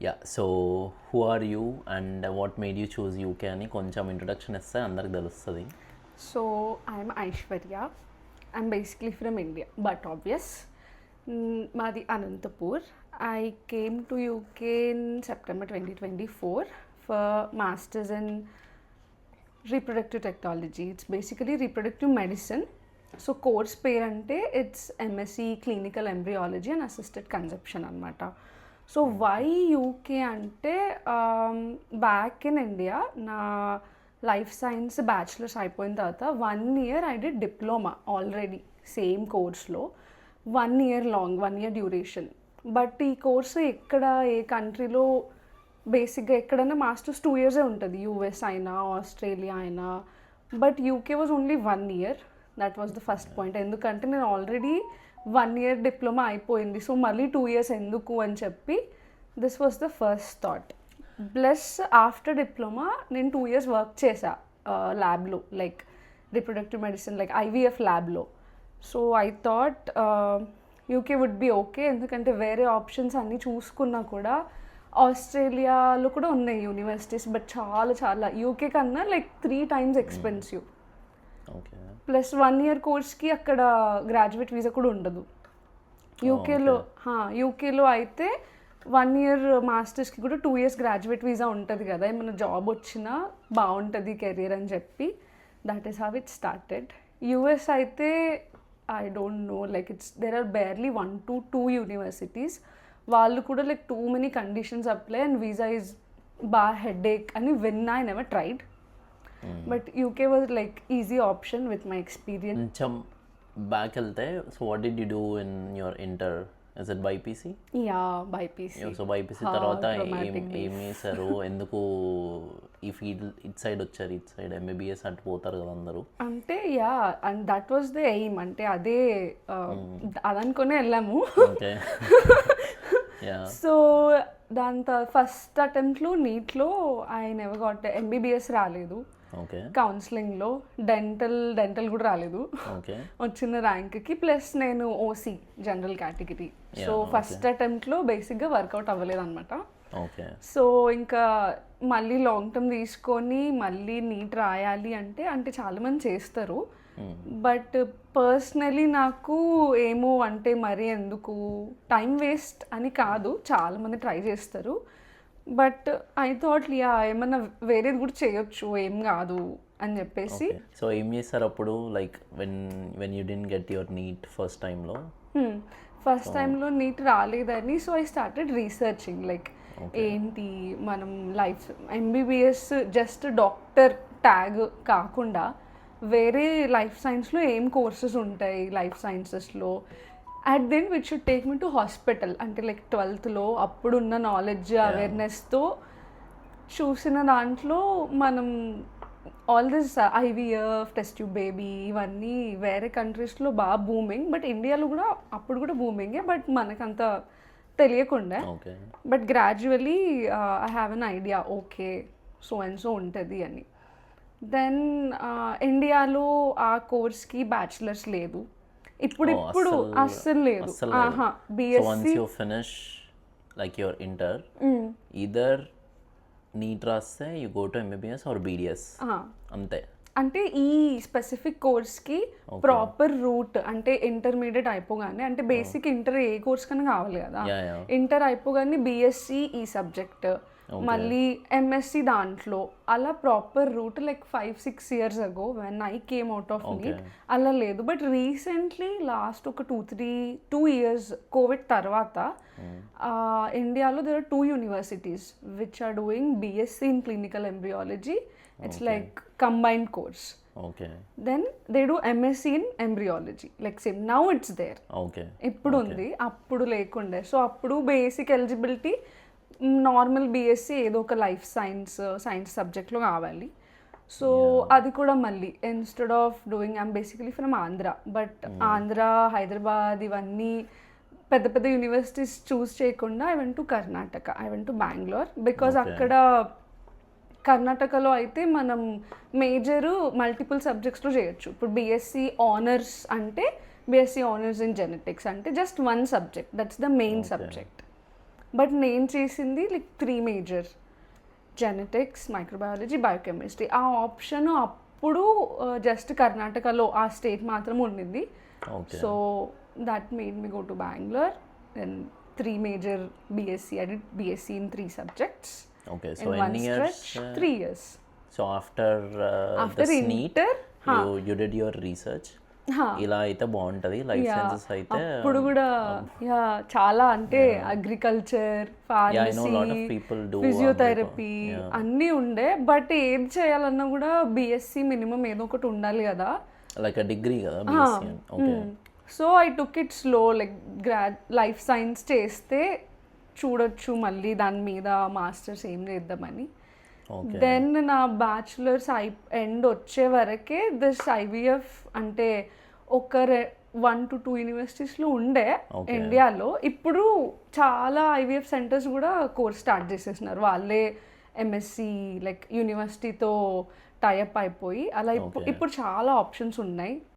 Yeah so who are you and what made you choose UK అని కొంచెం introduction ఇస్తే అందరికి తెలుస్తుంది. So I'm Aishwarya. I'm basically from India, but obvious. Madi Anantapur. I came to UK in September 2024 for masters in reproductive technology. It's basically reproductive medicine. So course pair ante it's MSc clinical embryology and assisted conception anamata. So why UK ante back in India na life science bachelors అయిపోయిన తర్వాత 1 year I did diploma already same కోర్స్లో 1 year long 1 year duration. But ఈ కోర్సు ఎక్కడ ఏ కంట్రీలో బేసిక్గా ఎక్కడైనా మాస్టర్స్ 2 years ఉంటుంది, యూఎస్ అయినా ఆస్ట్రేలియా అయినా. But UK was only 1 year. That was the first point. ఎందుకంటే నేను ఆల్రెడీ 1 year డిప్లొమా అయిపోయింది, సో మళ్ళీ 2 years ఎందుకు అని చెప్పి this was the first thought. Plus after diploma నేను 2 years వర్క్ చేశా ల్యాబ్లో, like reproductive medicine like IVF ల్యాబ్లో. So I thought UK would be okay, ఎందుకంటే వేరే ఆప్షన్స్ అన్నీ చూసుకున్నా కూడా ఆస్ట్రేలియాలో కూడా ఉన్నాయి యూనివర్సిటీస్, బట్ చాలా చాలా యూకే కన్నా like 3 times expensive. Plus 1 year కోర్స్కి అక్కడ గ్రాడ్యుయేట్ వీసా కూడా ఉండదు. యూకేలో అయితే 1 year మాస్టర్స్కి కూడా 2 years గ్రాడ్యుయేట్ వీసా ఉంటుంది కదా, ఏమైనా జాబ్ వచ్చినా బాగుంటుంది కెరీర్ అని చెప్పి that is how it started. US అయితే I don't know, like there are barely 1 to 2 universities. వాళ్ళు కూడా like too many conditions apply and visa is headache అని విన్నా. I never tried, but UK was like easy option with my experience. కొంచెం back వెళ్తే, so what did you do in your inter? Is it BiPC? Yeah, BiPC. So BiPC తర్వాత ఏం చేశారు? ఎందుకు ఈ field ఇట్ సైడ్ వచ్చారు? ఇట్ సైడ్ ఎంబీబీఎస్ అటు పోతారు కదా అందరూ. అంటే yeah, and that was the aim. అంటే అదే అదనుకునే వెళ్ళాము. సో దాని ఫస్ట్ అటెంప్ట్లో నీట్లో ఐ నెవర్ గాట్ ఎంబీబీఎస్ రాలేదు. కౌన్సిలింగ్లో డెంటల్ కూడా రాలేదు వచ్చిన ర్యాంక్కి. ప్లస్ నేను OC general category. So first అటెంప్ట్లో బేసిక్గా వర్కౌట్ అవ్వలేదు అనమాట. సో ఇంకా మళ్ళీ లాంగ్ టర్మ్ తీసుకొని మళ్ళీ నీట్ రాయాలి అంటే చాలామంది చేస్తారు, బట్ పర్సనలీ నాకు ఏమో అంటే మరీ ఎందుకు టైం వేస్ట్ అని కాదు, చాలామంది ట్రై చేస్తారు. బట్ ఐ థాట్ ఏమన్నా వేరేది కూడా చేయొచ్చు, ఏం కాదు అని చెప్పేసి. సో ఏం చేస్తారు అప్పుడు, like when you didn't get your NEET first టైంలో నీట్ రాలేదని. So I started researching like ఏంటి మనం life MBBS just doctor tag కాకుండా వేరే లైఫ్ సైన్స్లో ఏం కోర్సెస్ ఉంటాయి లైఫ్ సైన్సెస్లో. At then which should take me to hospital. అంటే లైక్ 12thలో అప్పుడున్న నాలెడ్జ్ అవేర్నెస్తో చూసిన దాంట్లో మనం all this IVF test tube baby ఇవన్నీ వేరే కంట్రీస్లో బాగా బూమింగ్, బట్ ఇండియాలో కూడా అప్పుడు కూడా బూమింగే, బట్ మనకంత తెలియకుండా. But gradually I have an idea, okay so and so ఉంటుంది అని. దెన్ ఇండియాలో ఆ కోర్స్కి బ్యాచిలర్స్ లేదు, ఇప్పుడు అస్సలు లేదు. BSc finish like your inter, either NEET రాస్తే you go to MBBS or BDS అంతే. అంటే ఈ స్పెసిఫిక్ కోర్స్కి ప్రాపర్ రూట్ అంటే ఇంటర్మీడియట్ అయిపోగానే, అంటే బేసిక్ ఇంటర్ ఏ కోర్స్ కన్నా కావాలి కదా, ఇంటర్ అయిపోగానే బీఎస్సీ ఈ సబ్జెక్ట్, మళ్ళీ ఎంఎస్సి దాంట్లో, అలా proper route like 5-6 years ago when I came out of NEET అలా లేదు. బట్ రీసెంట్లీ లాస్ట్ ఒక 2 years కోవిడ్ తర్వాత ఇండియాలో there are 2 universities which are doing BSc in clinical embryology. It's like combined course. Then they do MSc in embryology like same. Now it's there, ఇప్పుడు ఉంది, అప్పుడు లేకుండే. So అప్పుడు basic eligibility normal BSc ఏదో ఒక life science సబ్జెక్ట్లో కావాలి. So అది కూడా మళ్ళీ instead of doing, I'm basically from Andhra, but Andhra Hyderabad ఇవన్నీ పెద్ద పెద్ద యూనివర్సిటీస్ చూస్ చేయకుండా I went to Karnataka, I went to Bengaluru. Because అక్కడ కర్ణాటకలో అయితే మనం మేజరు మల్టిపుల్ సబ్జెక్ట్స్లో చేయొచ్చు. ఇప్పుడు బీఎస్సీ ఆనర్స్ అంటే బీఎస్సీ ఆనర్స్ ఇన్ జెనెటిక్స్ అంటే just 1 subject, that's the main subject. But నేను చేసింది like 3 major, genetics, microbiology, biochemistry. ఆ ఆప్షన్ అప్పుడు జస్ట్ కర్ణాటకలో ఆ స్టేట్ మాత్రం ఉండింది. So that made me go to Bengaluru. Then 3 major BSc. I did BSc in 3 subjects. Okay, so in one years? stretch, 3 years. So after the NEET, you did your research. ఇలా అయితే బాగుంటుంది life sciences అయితే. అప్పుడు కూడా చాలా అంటే agriculture, pharmacy, physiotherapy అన్నీ ఉండే. బట్ ఏం చేయాలన్నా కూడా BSc మినిమం ఏదో ఒకటి ఉండాలి కదా, లైక్ డిగ్రీ కదా BSc. Okay, so I took it slow. Like life science చేస్తే చూడొచ్చు మళ్ళీ దాని మీద మాస్టర్స్ ఏం చేద్దామని. దెన్ నా బ్యాచులర్స్ ఎండ్ వచ్చే వరకే దిస్ IVF అంటే ఒక 1 to 2 యూనివర్సిటీస్లో ఉండే ఇండియాలో. ఇప్పుడు చాలా IVF సెంటర్స్ కూడా కోర్స్ స్టార్ట్ చేసేసినారు వాళ్ళే, MSc లైక్ యూనివర్సిటీతో టైఅప్ అయిపోయి అలా. ఇప్పుడు చాలా ఆప్షన్స్ ఉన్నాయి.